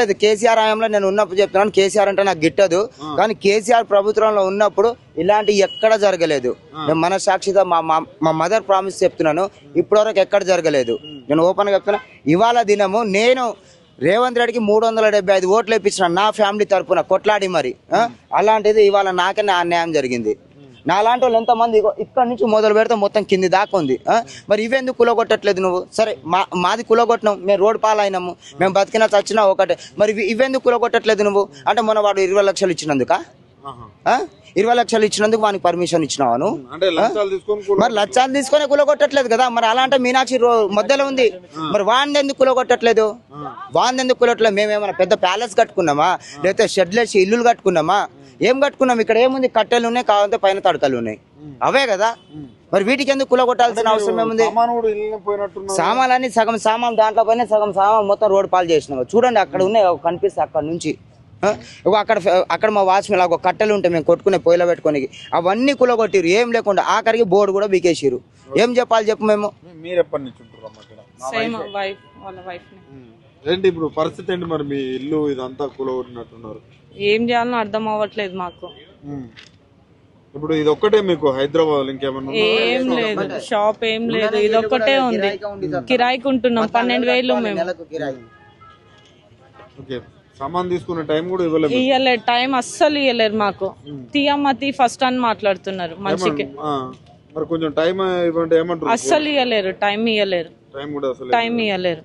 లేదు కేసీఆర్ హయాంలో నేను ఉన్నప్పుడు చెప్తున్నాను, కేసీఆర్ అంటే నాకు గిట్టదు. కానీ కేసీఆర్ ప్రభుత్వంలో ఉన్నప్పుడు ఇలాంటి ఎక్కడ జరగలేదు. నేను మనసాక్షిగా మా మదర్ ప్రామిస్ చెప్తున్నాను, ఇప్పటివరకు ఎక్కడ జరగలేదు. నేను ఓపెన్ గా చెప్తున్నా. ఇవాళ దినము నేను రేవంత్ రెడ్డికి 375 ఓట్లు వేయించిన నా ఫ్యామిలీ తరఫున కొట్లాడి మరి. అలాంటిది ఇవాళ నాకనే అన్యాయం జరిగింది. నాలాంటి వాళ్ళు ఎంతమంది ఇక్కడ నుంచి మొదలు పెడితే మొత్తం కింది దాకా ఉంది. మరి ఇవెందుకు కులగొట్టట్లేదు నువ్వు? సరే మాది కులగొట్టినాం, మేము రోడ్ పాలైనాము, మేము బతికినా చచ్చినా ఒకటే. మరి ఇవెందుకు కులగొట్టట్లేదు నువ్వు? అంటే మొన్న వాడు 20 లక్షలు ఇచ్చినందుక, 20 లక్షలు ఇచ్చినందుకు వానికి పర్మిషన్ ఇచ్చినావా నువ్వు? మరి లక్షలు తీసుకొని కులగొట్టట్లేదు కదా. మరి అలాంటి మీనాక్షి మధ్యలో ఉంది. మరి వాడిని ఎందుకు కులగొట్టట్లేదు? వాడిని ఎందుకు కులగొట్టలేదు? మేమేమైనా పెద్ద ప్యాలెస్ కట్టుకున్నామా, లేకపోతే షెడ్లేసి ఇల్లులు కట్టుకున్నామా? ఏం కట్టుకున్నాం? ఇక్కడ ఏముంది? కట్టెలు ఉన్నాయి, కావాలంటే పైన తడకలు ఉన్నాయి, అవే కదా. మరి వీటికి ఎందుకు కులగొట్టాల్సిన అవసరం ఏముంది? సామాన్లన్నీ సగం సామాన్ దాంట్లో పైన సగం సామాన్ మొత్తం రోడ్డు పాలు చేసినాం. చూడండి అక్కడ ఉన్నాయి, కనిపిస్తే అక్కడ నుంచి అక్కడ మా వాచ్మెన్ ఒక కట్టెలు ఉంటాయి మేము కొట్టుకునే పొయ్యిలో పెట్టుకొని, అవన్నీ కులగొట్టిరు. ఏం లేకుండా ఆఖరికి బోర్డు కూడా బీకేసిరు. ఏం చెప్పాలి చెప్పు మేము? ఏంటి ఇప్పుడు పరిస్థితి ఏంటి మరి? మీ ఇల్లు ఇదంతా కులగొట్టినట్టున్నారు. ఏం చేయాలో అర్థం అవ్వట్లేదు మాకు. ఇప్పుడు ఇది ఒక్కటే మీకు హైదరాబాద్ ఇంకేమన్నా? ఏం లేదు, షాప్ ఏం లేదు, ఇది ఒక్కటే ఉంది. కిరాయికి ఉంటున్నాం 12,000 మేము. ఓకే, సామాన్ తీసుకునే టైం కూడా ఇవ్వలేదు. టైం అస్సలు ఇవ్వలేరు మాకు. తీయమ్మతి ఫస్ట్ అని మాట్లాడుతున్నారు మనిషికి. మరి కొంచెం టైం ఇవ్వండి ఏమంటారు? అస్సలు ఇవ్వలేరు, టైం ఇవ్వలేరు. టైం కూడా అసలు టైం ఇవ్వలేరు.